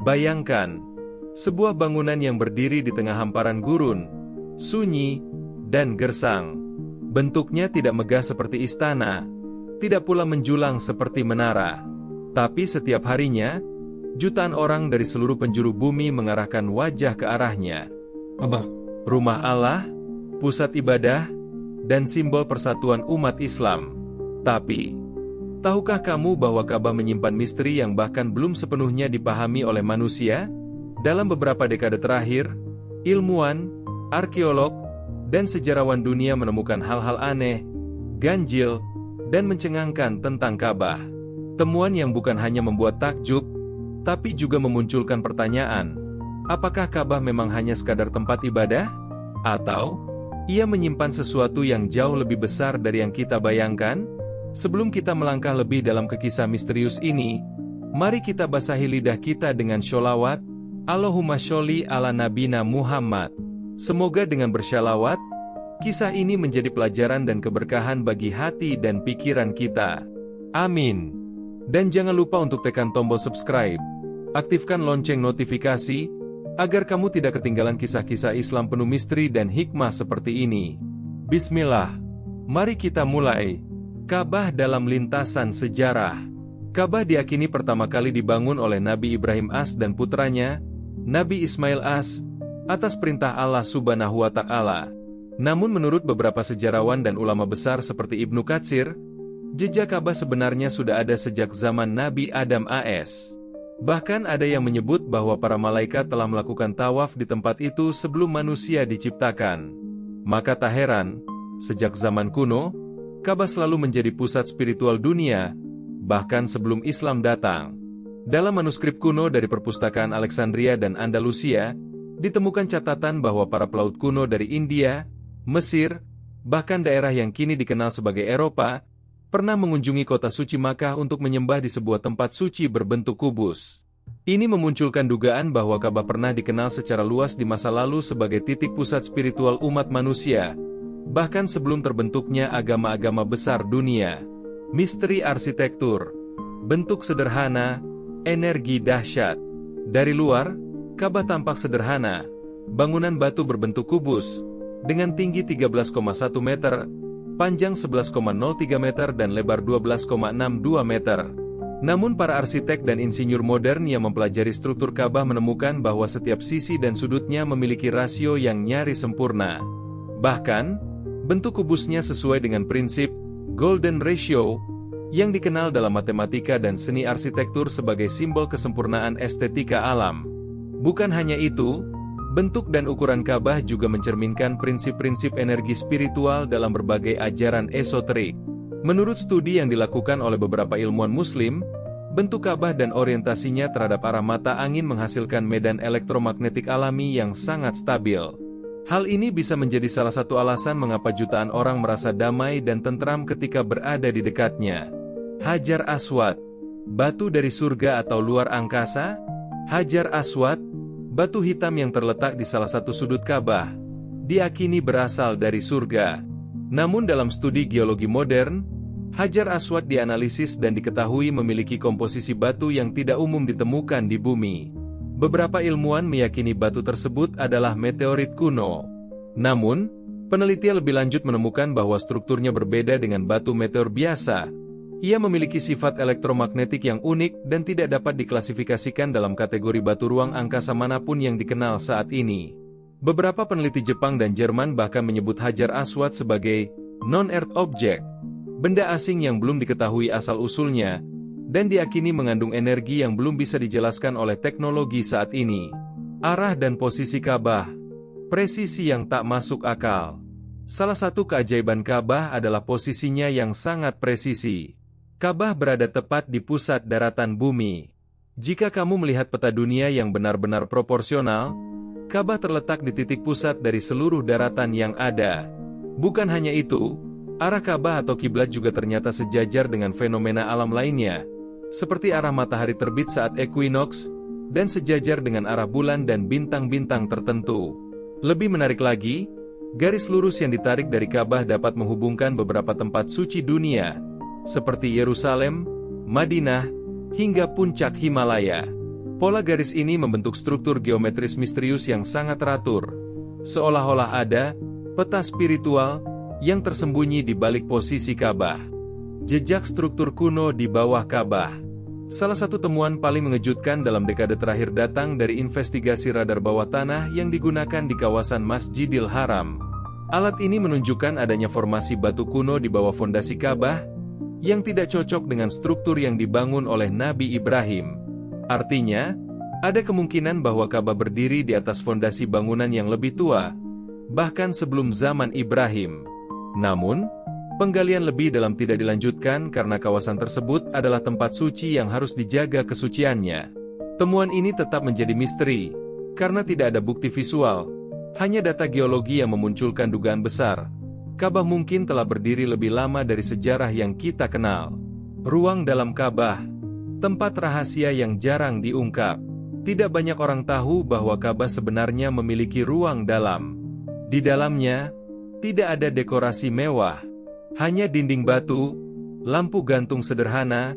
Bayangkan, sebuah bangunan yang berdiri di tengah hamparan gurun, sunyi, dan gersang. Bentuknya tidak megah seperti istana, tidak pula menjulang seperti menara. Tapi setiap harinya, jutaan orang dari seluruh penjuru bumi mengarahkan wajah ke arahnya. Rumah Allah, pusat ibadah, dan simbol persatuan umat Islam. Tapi, tahukah kamu bahwa Ka'bah menyimpan misteri yang bahkan belum sepenuhnya dipahami oleh manusia? Dalam beberapa dekade terakhir, ilmuwan, arkeolog, dan sejarawan dunia menemukan hal-hal aneh, ganjil, dan mencengangkan tentang Ka'bah. Temuan yang bukan hanya membuat takjub, tapi juga memunculkan pertanyaan, apakah Ka'bah memang hanya sekadar tempat ibadah? Atau, ia menyimpan sesuatu yang jauh lebih besar dari yang kita bayangkan? Sebelum kita melangkah lebih dalam ke kisah misterius ini, mari kita basahi lidah kita dengan sholawat, Allahumma sholli ala nabina Muhammad. Semoga dengan bersyalawat, kisah ini menjadi pelajaran dan keberkahan bagi hati dan pikiran kita. Amin. Dan jangan lupa untuk tekan tombol subscribe, aktifkan lonceng notifikasi, agar kamu tidak ketinggalan kisah-kisah Islam penuh misteri dan hikmah seperti ini. Bismillah. Mari kita mulai. Ka'bah dalam lintasan sejarah. Ka'bah diyakini pertama kali dibangun oleh Nabi Ibrahim AS dan putranya, Nabi Ismail AS, atas perintah Allah Subhanahu wa Ta'ala. Namun menurut beberapa sejarawan dan ulama besar seperti Ibnu Katsir, jejak Ka'bah sebenarnya sudah ada sejak zaman Nabi Adam AS. Bahkan ada yang menyebut bahwa para malaikat telah melakukan tawaf di tempat itu sebelum manusia diciptakan. Maka tak heran, sejak zaman kuno, Ka'bah selalu menjadi pusat spiritual dunia, bahkan sebelum Islam datang. Dalam manuskrip kuno dari perpustakaan Alexandria dan Andalusia, ditemukan catatan bahwa para pelaut kuno dari India, Mesir, bahkan daerah yang kini dikenal sebagai Eropa, pernah mengunjungi kota suci Makkah untuk menyembah di sebuah tempat suci berbentuk kubus. Ini memunculkan dugaan bahwa Ka'bah pernah dikenal secara luas di masa lalu sebagai titik pusat spiritual umat manusia, bahkan sebelum terbentuknya agama-agama besar dunia. Misteri arsitektur, bentuk sederhana, energi dahsyat. Dari luar, Ka'bah tampak sederhana, bangunan batu berbentuk kubus, dengan tinggi 13,1 meter, panjang 11,03 meter dan lebar 12,62 meter. Namun para arsitek dan insinyur modern yang mempelajari struktur Ka'bah menemukan bahwa setiap sisi dan sudutnya memiliki rasio yang nyaris sempurna. Bahkan, bentuk kubusnya sesuai dengan prinsip Golden Ratio, yang dikenal dalam matematika dan seni arsitektur sebagai simbol kesempurnaan estetika alam. Bukan hanya itu, bentuk dan ukuran Ka'bah juga mencerminkan prinsip-prinsip energi spiritual dalam berbagai ajaran esoterik. Menurut studi yang dilakukan oleh beberapa ilmuwan Muslim, bentuk Ka'bah dan orientasinya terhadap arah mata angin menghasilkan medan elektromagnetik alami yang sangat stabil. Hal ini bisa menjadi salah satu alasan mengapa jutaan orang merasa damai dan tentram ketika berada di dekatnya. Hajar Aswad, batu dari surga atau luar angkasa? Hajar Aswad, batu hitam yang terletak di salah satu sudut Ka'bah, diakini berasal dari surga. Namun dalam studi geologi modern, Hajar Aswad dianalisis dan diketahui memiliki komposisi batu yang tidak umum ditemukan di bumi. Beberapa ilmuwan meyakini batu tersebut adalah meteorit kuno. Namun, penelitian lebih lanjut menemukan bahwa strukturnya berbeda dengan batu meteor biasa. Ia memiliki sifat elektromagnetik yang unik dan tidak dapat diklasifikasikan dalam kategori batu ruang angkasa manapun yang dikenal saat ini. Beberapa peneliti Jepang dan Jerman bahkan menyebut Hajar Aswad sebagai non-earth object, benda asing yang belum diketahui asal-usulnya, dan diakini mengandung energi yang belum bisa dijelaskan oleh teknologi saat ini. Arah dan posisi Ka'bah, presisi yang tak masuk akal. Salah satu keajaiban Ka'bah adalah posisinya yang sangat presisi. Ka'bah berada tepat di pusat daratan bumi. Jika kamu melihat peta dunia yang benar-benar proporsional, Ka'bah terletak di titik pusat dari seluruh daratan yang ada. Bukan hanya itu, arah Ka'bah atau kiblat juga ternyata sejajar dengan fenomena alam lainnya, seperti arah matahari terbit saat equinox, dan sejajar dengan arah bulan dan bintang-bintang tertentu. Lebih menarik lagi, garis lurus yang ditarik dari Ka'bah dapat menghubungkan beberapa tempat suci dunia, seperti Yerusalem, Madinah, hingga puncak Himalaya. Pola garis ini membentuk struktur geometris misterius yang sangat teratur, seolah-olah ada peta spiritual yang tersembunyi di balik posisi Ka'bah. Jejak struktur kuno di bawah Ka'bah. Salah satu temuan paling mengejutkan dalam dekade terakhir datang dari investigasi radar bawah tanah yang digunakan di kawasan Masjidil Haram. Alat ini menunjukkan adanya formasi batu kuno di bawah fondasi Ka'bah yang tidak cocok dengan struktur yang dibangun oleh Nabi Ibrahim. Artinya, ada kemungkinan bahwa Ka'bah berdiri di atas fondasi bangunan yang lebih tua, bahkan sebelum zaman Ibrahim. Namun, penggalian lebih dalam tidak dilanjutkan karena kawasan tersebut adalah tempat suci yang harus dijaga kesuciannya. Temuan ini tetap menjadi misteri, karena tidak ada bukti visual, hanya data geologi yang memunculkan dugaan besar. Ka'bah mungkin telah berdiri lebih lama dari sejarah yang kita kenal. Ruang dalam Ka'bah, tempat rahasia yang jarang diungkap. Tidak banyak orang tahu bahwa Ka'bah sebenarnya memiliki ruang dalam. Di dalamnya, tidak ada dekorasi mewah, hanya dinding batu, lampu gantung sederhana,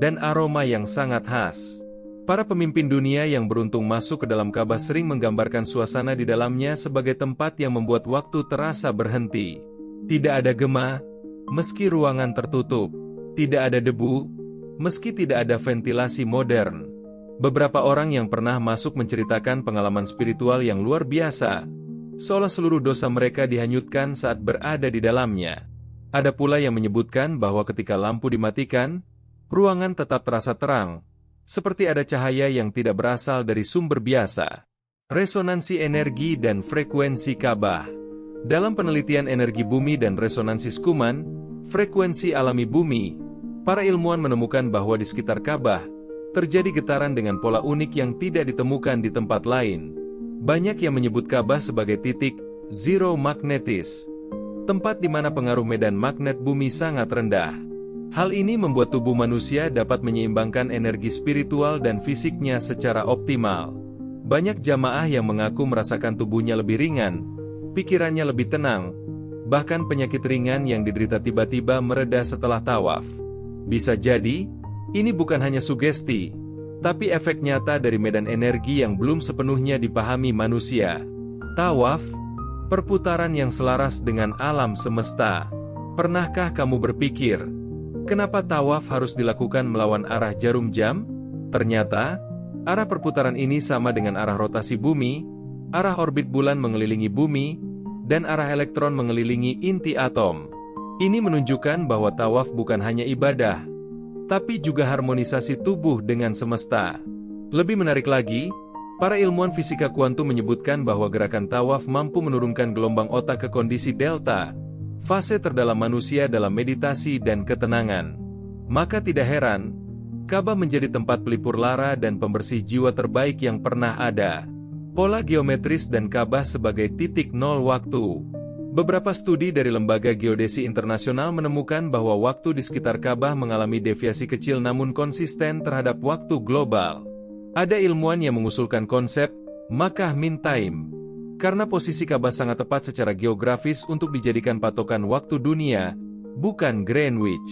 dan aroma yang sangat khas. Para pemimpin dunia yang beruntung masuk ke dalam Ka'bah sering menggambarkan suasana di dalamnya sebagai tempat yang membuat waktu terasa berhenti. Tidak ada gema, meski ruangan tertutup. Tidak ada debu, meski tidak ada ventilasi modern. Beberapa orang yang pernah masuk menceritakan pengalaman spiritual yang luar biasa, seolah seluruh dosa mereka dihanyutkan saat berada di dalamnya. Ada pula yang menyebutkan bahwa ketika lampu dimatikan, ruangan tetap terasa terang, seperti ada cahaya yang tidak berasal dari sumber biasa. Resonansi energi dan frekuensi Ka'bah. Dalam penelitian energi bumi dan resonansi Schumann, frekuensi alami bumi, para ilmuwan menemukan bahwa di sekitar Ka'bah, terjadi getaran dengan pola unik yang tidak ditemukan di tempat lain. Banyak yang menyebut Ka'bah sebagai titik zero magnetis, tempat di mana pengaruh medan magnet bumi sangat rendah. Hal ini membuat tubuh manusia dapat menyeimbangkan energi spiritual dan fisiknya secara optimal. Banyak jamaah yang mengaku merasakan tubuhnya lebih ringan, pikirannya lebih tenang, bahkan penyakit ringan yang diderita tiba-tiba mereda setelah tawaf. Bisa jadi, ini bukan hanya sugesti, tapi efek nyata dari medan energi yang belum sepenuhnya dipahami manusia. Tawaf, perputaran yang selaras dengan alam semesta. Pernahkah kamu berpikir, kenapa tawaf harus dilakukan melawan arah jarum jam? Ternyata, arah perputaran ini sama dengan arah rotasi bumi, arah orbit bulan mengelilingi bumi, dan arah elektron mengelilingi inti atom. Ini menunjukkan bahwa tawaf bukan hanya ibadah, tapi juga harmonisasi tubuh dengan semesta. Lebih menarik lagi, para ilmuwan fisika kuantum menyebutkan bahwa gerakan tawaf mampu menurunkan gelombang otak ke kondisi delta, fase terdalam manusia dalam meditasi dan ketenangan. Maka tidak heran, Ka'bah menjadi tempat pelipur lara dan pembersih jiwa terbaik yang pernah ada. Pola geometris dan Ka'bah sebagai titik nol waktu. Beberapa studi dari Lembaga Geodesi Internasional menemukan bahwa waktu di sekitar Ka'bah mengalami deviasi kecil namun konsisten terhadap waktu global. Ada ilmuwan yang mengusulkan konsep Makkah Mean Time, karena posisi Ka'bah sangat tepat secara geografis untuk dijadikan patokan waktu dunia, bukan Greenwich.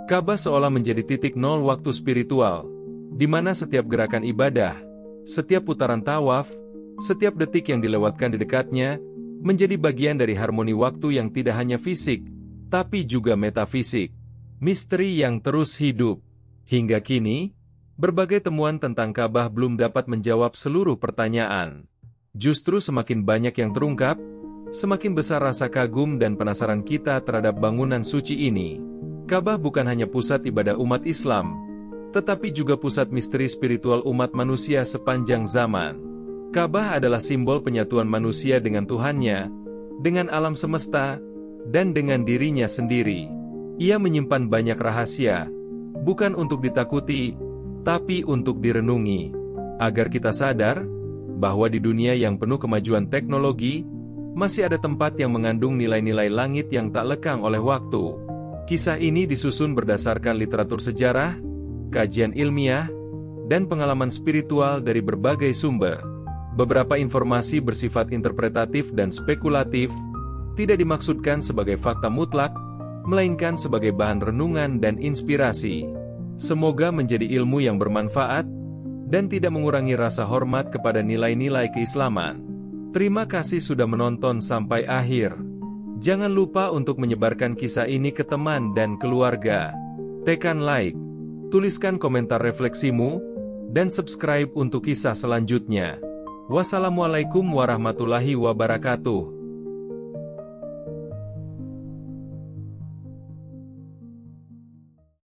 Ka'bah seolah menjadi titik nol waktu spiritual, di mana setiap gerakan ibadah, setiap putaran tawaf, setiap detik yang dilewatkan di dekatnya, menjadi bagian dari harmoni waktu yang tidak hanya fisik, tapi juga metafisik. Misteri yang terus hidup. Hingga kini, berbagai temuan tentang Ka'bah belum dapat menjawab seluruh pertanyaan. Justru semakin banyak yang terungkap, semakin besar rasa kagum dan penasaran kita terhadap bangunan suci ini. Ka'bah bukan hanya pusat ibadah umat Islam, tetapi juga pusat misteri spiritual umat manusia sepanjang zaman. Ka'bah adalah simbol penyatuan manusia dengan Tuhannya, dengan alam semesta, dan dengan dirinya sendiri. Ia menyimpan banyak rahasia, bukan untuk ditakuti, tapi untuk direnungi, agar kita sadar bahwa di dunia yang penuh kemajuan teknologi, masih ada tempat yang mengandung nilai-nilai langit yang tak lekang oleh waktu. Kisah ini disusun berdasarkan literatur sejarah, kajian ilmiah, dan pengalaman spiritual dari berbagai sumber. Beberapa informasi bersifat interpretatif dan spekulatif, tidak dimaksudkan sebagai fakta mutlak, melainkan sebagai bahan renungan dan inspirasi. Semoga menjadi ilmu yang bermanfaat, dan tidak mengurangi rasa hormat kepada nilai-nilai keislaman. Terima kasih sudah menonton sampai akhir. Jangan lupa untuk menyebarkan kisah ini ke teman dan keluarga. Tekan like, tuliskan komentar refleksimu, dan subscribe untuk kisah selanjutnya. Wassalamualaikum warahmatullahi wabarakatuh.